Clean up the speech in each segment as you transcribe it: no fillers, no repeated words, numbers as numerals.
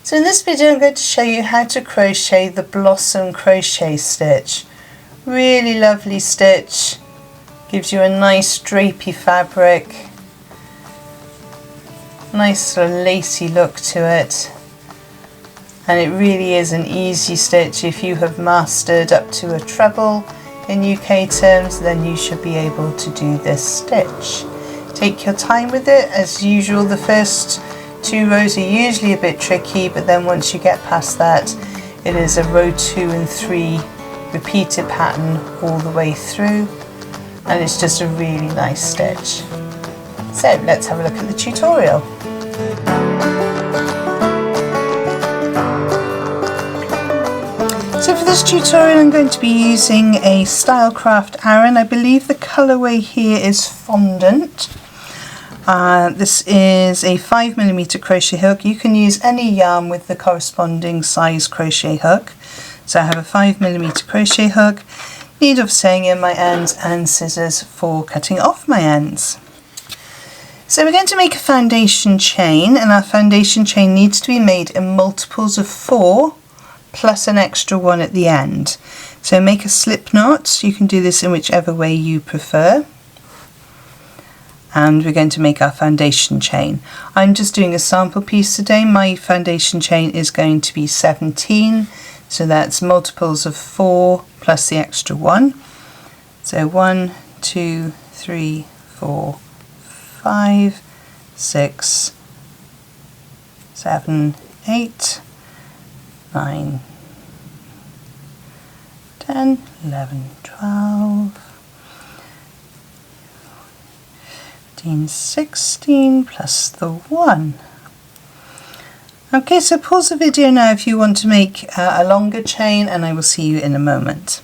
So in this video I'm going to show you how to crochet the blossom crochet stitch. Really lovely stitch, gives you a nice drapey fabric, nice sort of lacy look to it, and it really is an easy stitch. If you have mastered up to a treble in UK terms, then you should be able to do this stitch. Take your time with it. As usual, the first 2 rows are usually a bit tricky, but then once you get past that, it is a row 2 and 3 repeated pattern all the way through, and it's just a really nice stitch. So let's have a look at the tutorial. So for this tutorial I'm going to be using a Stylecraft Aran. I believe the colourway here is Fondant. This is a 5mm crochet hook. You can use any yarn with the corresponding size crochet hook. So I have a 5mm crochet hook, needle for sewing in my ends and scissors for cutting off my ends. So we're going to make a foundation chain, and our foundation chain needs to be made in multiples of 4 plus an extra one at the end. So make a slip knot. You can do this in whichever way you prefer. And we're going to make our foundation chain. I'm just doing a sample piece today. My foundation chain is going to be 17, so that's multiples of 4 plus the extra 1. So 1, 2, 3, 4, 5, 6, 7, 8, 9, 10, 11, 12, 16 plus the 1. Okay, so pause the video now if you want to make a longer chain, and I will see you in a moment.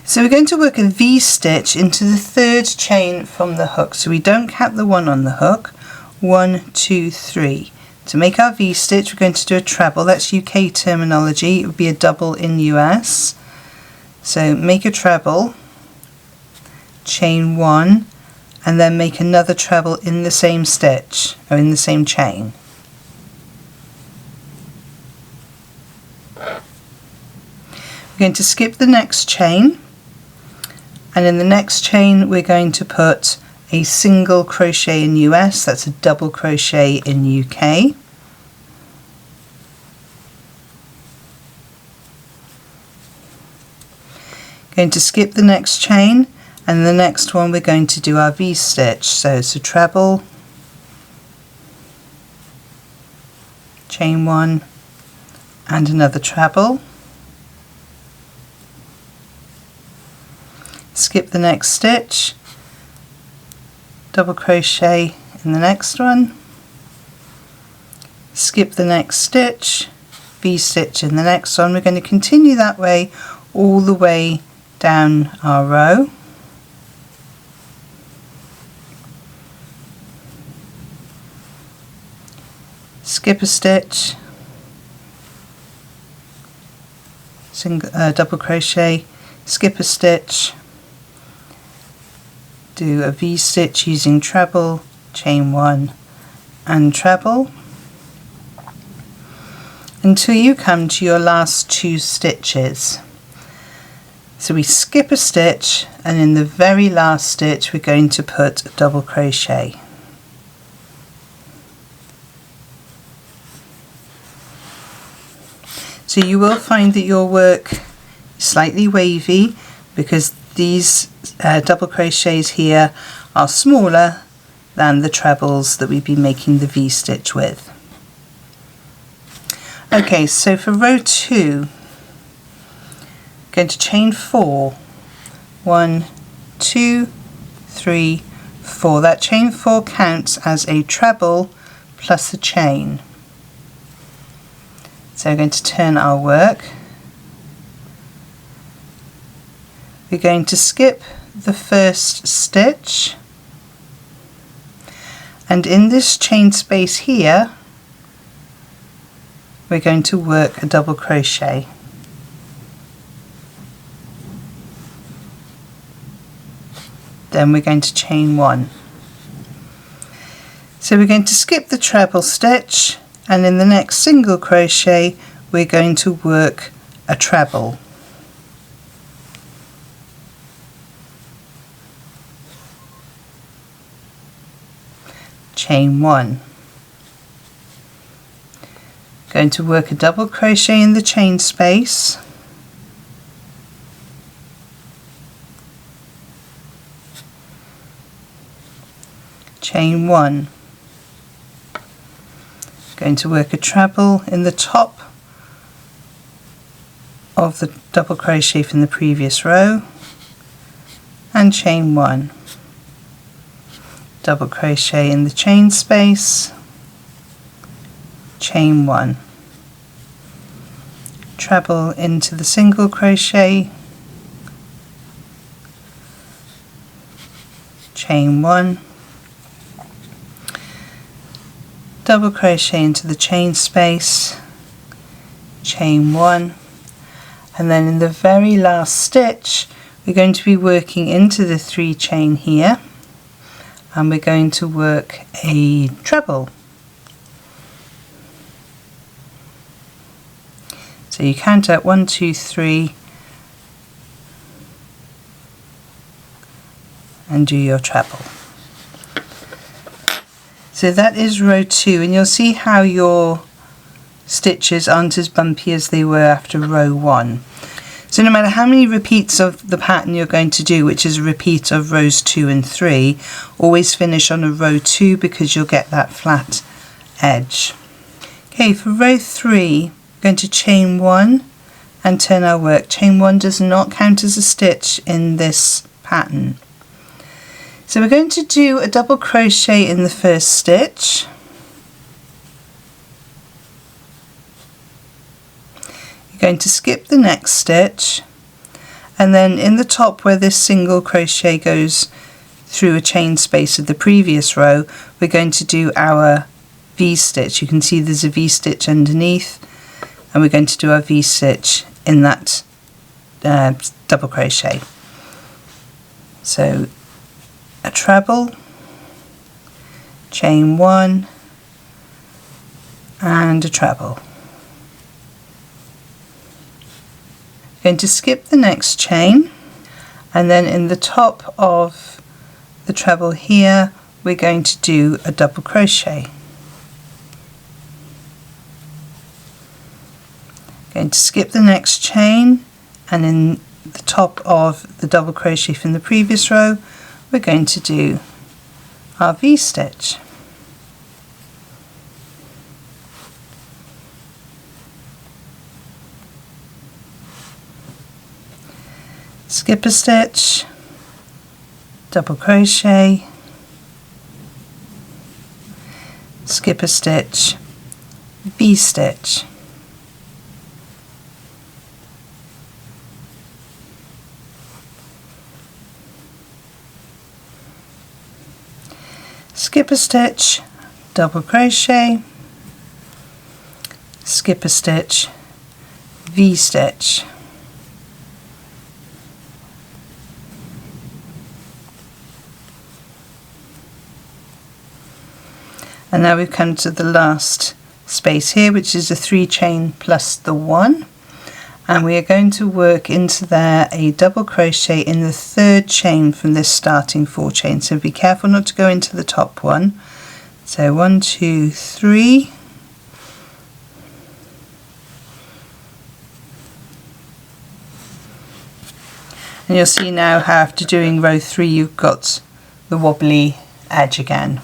So we're going to work a V-stitch into the 3rd chain from the hook, so we don't count the 1 on the hook. 1, 2, 3. To make our V-stitch we're going to do a treble. That's UK terminology. It would be a double in US. So make a treble, chain 1, and then make another treble in the same stitch, or in the same chain. We're going to skip the next chain, and in the next chain we're going to put a single crochet in US, that's a double crochet in UK. Going to skip the next chain, and the next one we're going to do our V-stitch. So it's a treble, chain 1 and another treble, skip the next stitch, double crochet in the next one, skip the next stitch, V-stitch in the next one. We're going to continue that way all the way down our row. Skip a stitch, double crochet, skip a stitch, do a V-stitch using treble, chain 1 and treble, until you come to your last 2 stitches. So we skip a stitch, and in the very last stitch we're going to put a double crochet. So you will find that your work is slightly wavy because these double crochets here are smaller than the trebles that we've been making the V-stitch with. Okay, so for row 2, going to chain 4. 1, 2, 3, 4. That chain 4 counts as a treble plus a chain. So we're going to turn our work. We're going to skip the first stitch, and in this chain space here we're going to work a double crochet. Then we're going to chain 1. So we're going to skip the treble stitch, and in the next single crochet we're going to work a treble. Chain 1. Going to work a double crochet in the chain space, chain 1. Going to work a treble in the top of the double crochet from the previous row, and chain 1. Double crochet in the chain space, chain 1. Treble into the single crochet, chain 1. Double crochet into the chain space, chain 1, and then in the very last stitch we're going to be working into the 3 chain here, and we're going to work a treble. So you count out 1, 2, 3 and do your treble. So that is row 2, and you'll see how your stitches aren't as bumpy as they were after row 1. So no matter how many repeats of the pattern you're going to do, which is a repeat of rows 2 and 3, always finish on a row 2 because you'll get that flat edge. Okay, for row 3, we're going to chain 1 and turn our work. Chain 1 does not count as a stitch in this pattern. So we're going to do a double crochet in the first stitch, you're going to skip the next stitch, and then in the top where this single crochet goes through a chain space of the previous row, we're going to do our V-stitch. You can see there's a V-stitch underneath, and we're going to do our V-stitch in that double crochet. So a treble, chain 1 and a treble. Going to skip the next chain, and then in the top of the treble here we're going to do a double crochet. Going to skip the next chain, and in the top of the double crochet from the previous row we're going to do our V-stitch. Skip a stitch, double crochet, skip a stitch, V-stitch. Skip a stitch, double crochet, skip a stitch, V-stitch. And now we've come to the last space here, which is a 3 chain plus the 1, and we are going to work into there a double crochet in the 3rd chain from this starting 4 chain. So be careful not to go into the top one. So 1, 2, 3, and you'll see now how after doing row 3 you've got the wobbly edge again.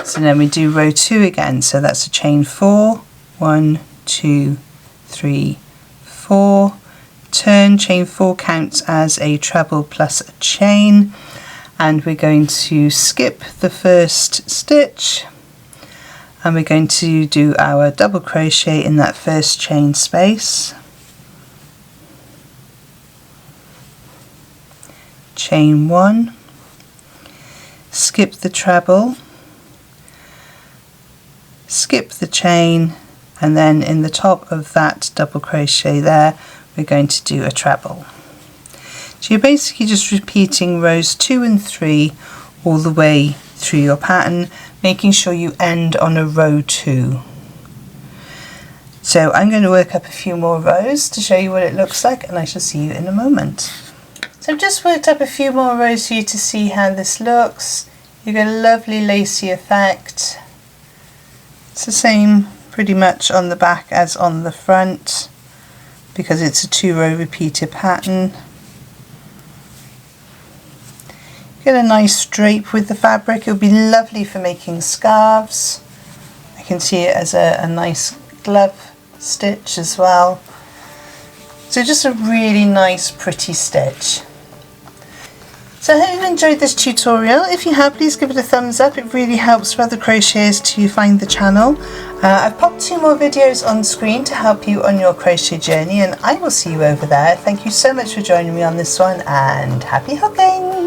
So then we do row 2 again, so that's a chain 4, 1, 2, 3, 4, turn, chain 4 counts as a treble plus a chain, and we're going to skip the first stitch, and we're going to do our double crochet in that first chain space, chain 1, skip the treble, skip the chain, and then in the top of that double crochet there we're going to do a treble. So you're basically just repeating rows 2 and 3 all the way through your pattern, making sure you end on a row 2. So I'm going to work up a few more rows to show you what it looks like, and I shall see you in a moment. So I've just worked up a few more rows for you to see how this looks. You get a lovely lacy effect. It's the same pretty much on the back as on the front because it's a 2-row repeated pattern. Get a nice drape with the fabric. It'll be lovely for making scarves. I can see it as a nice glove stitch as well. So just a really nice pretty stitch. So I hope you've enjoyed this tutorial. If you have, please give it a thumbs up. It really helps for other crocheters to find the channel. I've popped 2 more videos on screen to help you on your crochet journey, and I will see you over there. Thank you so much for joining me on this one, and happy hooking!